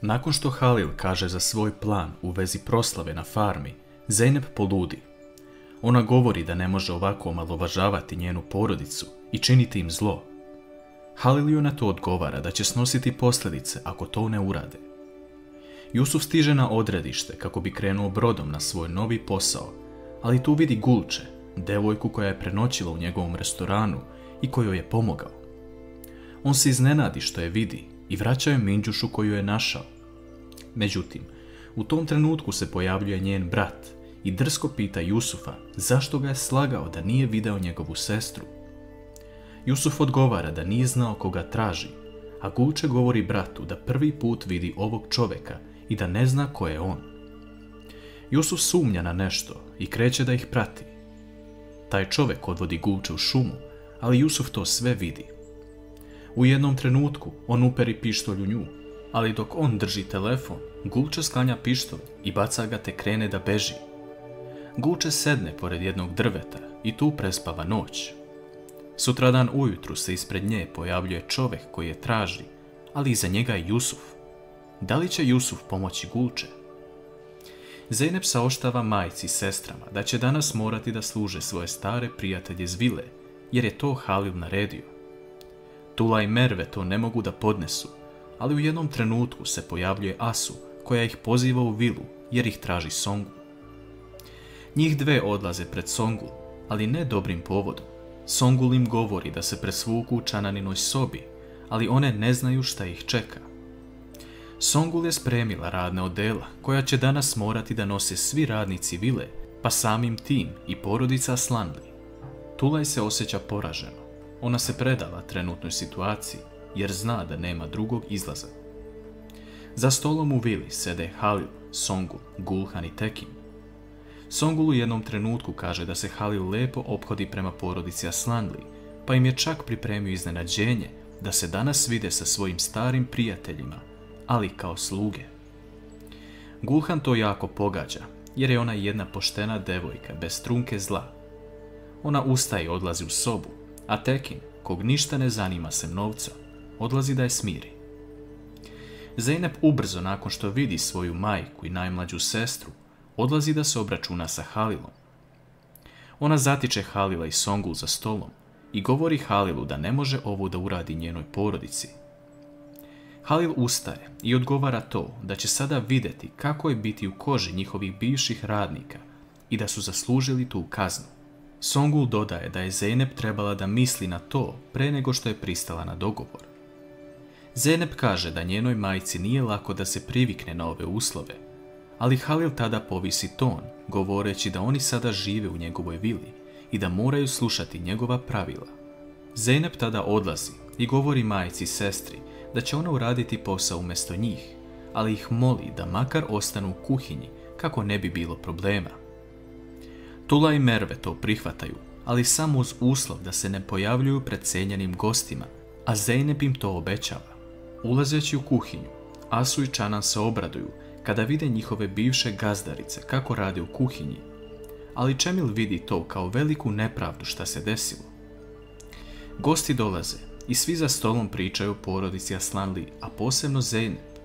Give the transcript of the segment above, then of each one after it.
Nakon što Halil kaže za svoj plan u vezi proslave na farmi, Zeynep poludi. Ona govori da ne može ovako omalovažavati njenu porodicu i činiti im zlo. Halil joj na to odgovara da će snositi posljedice ako to ne urade. Jusuf stiže na odredište kako bi krenuo brodom na svoj novi posao, ali tu vidi Gulče, devojku koja je prenoćila u njegovom restoranu i kojoj je pomogao. On se iznenadi što je vidi i vraća joj minđušu koju je našao. Međutim, u tom trenutku se pojavljuje njen brat i drsko pita Jusufa zašto ga je slagao da nije video njegovu sestru. Jusuf odgovara da nije znao koga traži, a Gulče govori bratu da prvi put vidi ovog čovjeka i da ne zna ko je on. Jusuf sumnja na nešto i kreće da ih prati. Taj čovjek odvodi Gulče u šumu, ali Jusuf to sve vidi. U jednom trenutku on uperi pištolj u nju, ali dok on drži telefon, Gulče sklanja pištolj i baca ga te krene da beži. Gulče sedne pored jednog drveta i tu prespava noć. Sutradan ujutru se ispred nje pojavljuje čovjek koji je traži, ali iza njega je Jusuf. Da li će Jusuf pomoći Gulče? Zeynep saopštava majci i sestrama da će danas morati da služe svoje stare prijatelje iz vile, jer je to Halil naredio. Tula i Merve to ne mogu da podnesu, ali u jednom trenutku se pojavljuje Asu koja ih poziva u vilu jer ih traži Songul. Njih dve odlaze pred Songul, ali ne dobrim povodom. Songul im govori da se presvuku u Čananinoj sobi, ali one ne znaju šta ih čeka. Songul je spremila radne odela koja će danas morati da nose svi radnici vile, pa samim tim i porodica Aslanli. Tulaj se osjeća poraženo. Ona se predala trenutnoj situaciji jer zna da nema drugog izlaza. Za stolom u vili sede Halil, Songul, Gulhan i Tekin. Songul u jednom trenutku kaže da se Halil lepo ophodi prema porodici Aslanli, pa im je čak pripremio iznenađenje da se danas vide sa svojim starim prijateljima, ali kao sluge. Gulhan to jako pogađa, jer je ona jedna poštena devojka bez trunke zla. Ona ustaje i odlazi u sobu, a Tekin, kog ništa ne zanima sem novca, odlazi da je smiri. Zeynep ubrzo nakon što vidi svoju majku i najmlađu sestru, odlazi da se obračuna sa Halilom. Ona zatiče Halila i Songul za stolom i govori Halilu da ne može ovo da uradi njenoj porodici. Halil ustaje i odgovara to da će sada vidjeti kako je biti u koži njihovih bivših radnika i da su zaslužili tu kaznu. Songul dodaje da je Zeynep trebala da misli na to pre nego što je pristala na dogovor. Zeynep kaže da njenoj majci nije lako da se privikne na ove uslove, ali Halil tada povisi ton, govoreći da oni sada žive u njegovoj vili i da moraju slušati njegova pravila. Zeynep tada odlazi i govori majci i sestri da će ona uraditi posao umjesto njih, ali ih moli da makar ostanu u kuhinji kako ne bi bilo problema. Tula i Merve to prihvataju, ali samo uz uslov da se ne pojavljuju pred cenjenim gostima, a Zeynep im to obećava. Ulazeći u kuhinju, Asu i Čanan se obraduju kada vide njihove bivše gazdarice kako rade u kuhinji, ali Čemil vidi to kao veliku nepravdu šta se desilo. Gosti dolaze i svi za stolom pričaju o porodici Aslanli, a posebno Zeynep.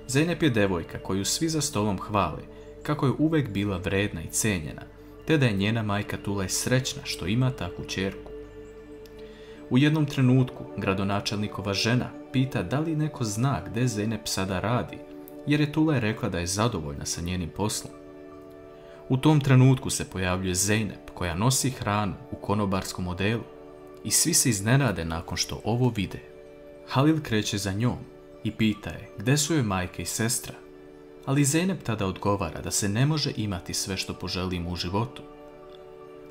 Zeynep je devojka koju svi za stolom hvale kako je uvek bila vredna i cenjena, te da je njena majka Tulaj srećna što ima takvu ćerku. U jednom trenutku gradonačelnikova žena pita da li neko zna gde Zeynep sada radi, jer je Tulaj rekla da je zadovoljna sa njenim poslom. U tom trenutku se pojavljuje Zeynep koja nosi hranu u konobarskom odelu i svi se iznenade nakon što ovo vide. Halil kreće za njom i pita je gde su joj majke i sestra, ali Zeynep tada odgovara da se ne može imati sve što poželimo u životu.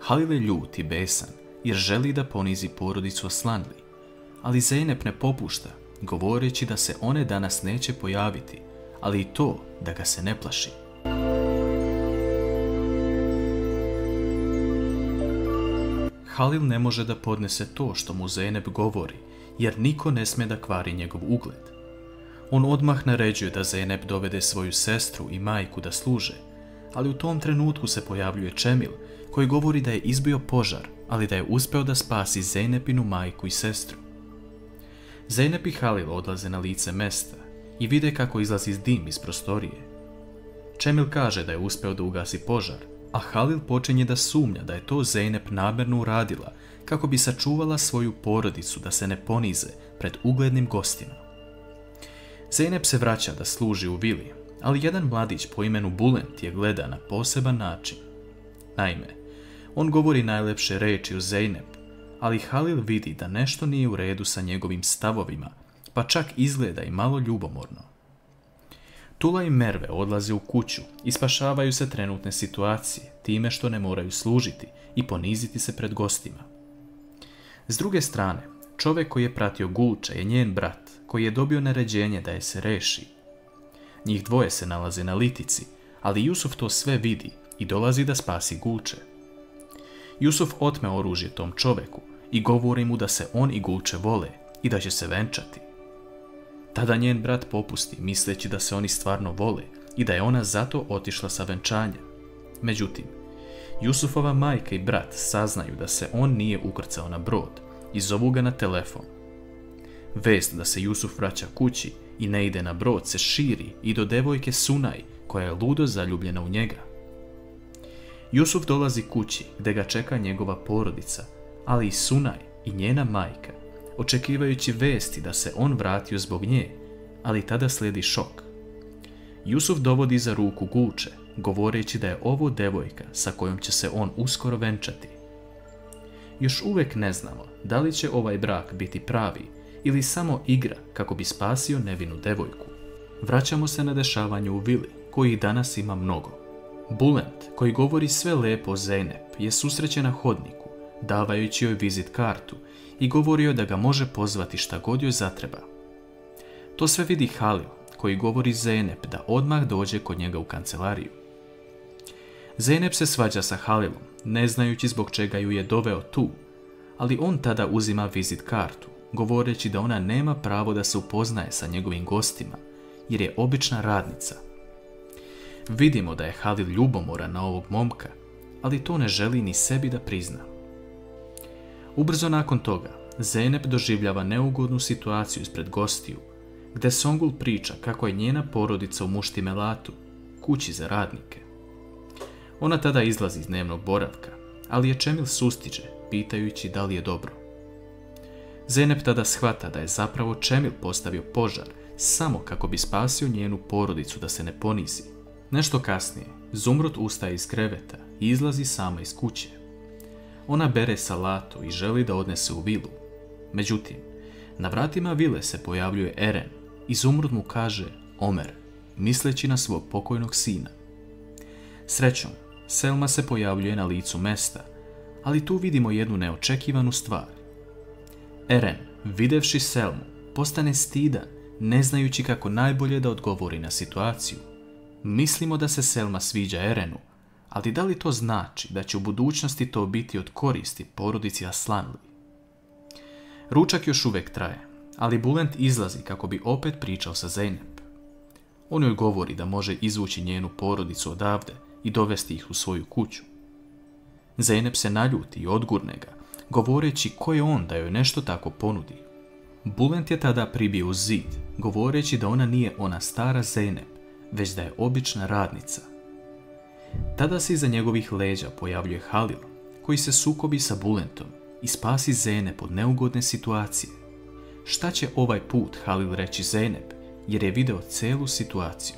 Halil je ljut i besan jer želi da ponizi porodicu Aslanli, ali Zeynep ne popušta, govoreći da se one danas neće pojaviti, ali i to da ga se ne plaši. Halil ne može da podnese to što mu Zeynep govori, jer niko ne sme da kvari njegov ugled. On odmah naređuje da Zeynep dovede svoju sestru i majku da služe, ali u tom trenutku se pojavljuje Čemil koji govori da je izbio požar, ali da je uspeo da spasi Zeynepinu majku i sestru. Zeynep i Halil odlaze na lice mesta i vide kako izlazi dim iz prostorije. Čemil kaže da je uspeo da ugasi požar, a Halil počinje da sumnja da je to Zeynep namjerno uradila kako bi sačuvala svoju porodicu da se ne ponize pred uglednim gostima. Zeynep se vraća da služi u vili, ali jedan mladić po imenu Bulent je gleda na poseban način. Naime, on govori najlepše reči u Zeynep, ali Halil vidi da nešto nije u redu sa njegovim stavovima, pa čak izgleda i malo ljubomorno. Tula i Merve odlaze u kuću i spašavaju se trenutne situacije time što ne moraju služiti i poniziti se pred gostima. S druge strane, čovjek koji je pratio Gulča je njen brat, koji je dobio naređenje da je se reši. Njih dvoje se nalaze na litici, ali Jusuf to sve vidi i dolazi da spasi Gulče. Jusuf otme oružje tom čovjeku i govori mu da se on i Gulče vole i da će se venčati. Tada njen brat popusti, misleći da se oni stvarno vole i da je ona zato otišla sa venčanja. Međutim, Jusufova majka i brat saznaju da se on nije ukrcao na brod i zovu ga na telefon. Vest da se Jusuf vraća kući i ne ide na brod se širi i do devojke Sunaj, koja je ludo zaljubljena u njega. Jusuf dolazi kući gdje ga čeka njegova porodica, ali i Sunaj i njena majka, očekivajući vesti da se on vratio zbog nje, ali tada slijedi šok. Jusuf dovodi za ruku Gulče, govoreći da je ovo devojka sa kojom će se on uskoro venčati. Još uvijek ne znamo da li će ovaj brak biti pravi ili samo igra kako bi spasio nevinu devojku. Vraćamo se na dešavanje u vili, kojih danas ima mnogo. Bulent, koji govori sve lepo o Zeynep, je susrećen na hodniku, davajući joj vizit kartu i govorio da ga može pozvati šta god joj zatreba. To sve vidi Halil, koji govori Zeynep da odmah dođe kod njega u kancelariju. Zeynep se svađa sa Halilom, ne znajući zbog čega ju je doveo tu, ali on tada uzima vizit kartu, govoreći da ona nema pravo da se upoznaje sa njegovim gostima, jer je obična radnica. Vidimo da je Halil ljubomoran na ovog momka, ali to ne želi ni sebi da prizna. Ubrzo nakon toga, Zeynep doživljava neugodnu situaciju ispred gostiju, gdje Songul priča kako je njena porodica u Muštimelatu, kući za radnike. Ona tada izlazi iz dnevnog boravka, ali je Čemil sustiže, pitajući da li je dobro. Zeynep tada shvata da je zapravo Čemil postavio požar samo kako bi spasio njenu porodicu da se ne ponizi. Nešto kasnije, Zumrud ustaje iz kreveta i izlazi sama iz kuće. Ona bere salatu i želi da odnese u vilu. Međutim, na vratima vile se pojavljuje Eren i Zumrud mu kaže Omer, misleći na svog pokojnog sina. Srećom, Selma se pojavljuje na licu mesta, ali tu vidimo jednu neočekivanu stvar. Eren, videvši Selmu, postane stidan, ne znajući kako najbolje da odgovori na situaciju. Mislimo da se Selma sviđa Erenu, ali da li to znači da će u budućnosti to biti od koristi porodici Aslanli? Ručak još uvijek traje, ali Bulent izlazi kako bi opet pričao sa Zeynep. On joj govori da može izvući njenu porodicu odavde i dovesti ih u svoju kuću. Zeynep se naljuti i odgurne ga, govoreći ko je on da joj nešto tako ponudi. Bulent je tada pribio uz zid, govoreći da ona nije ona stara Zeynep, već da je obična radnica. Tada se iza njegovih leđa pojavljuje Halil, koji se sukobi sa Bulentom i spasi Zeynep od neugodne situacije. Šta će ovaj put Halil reći Zeynep, jer je video celu situaciju?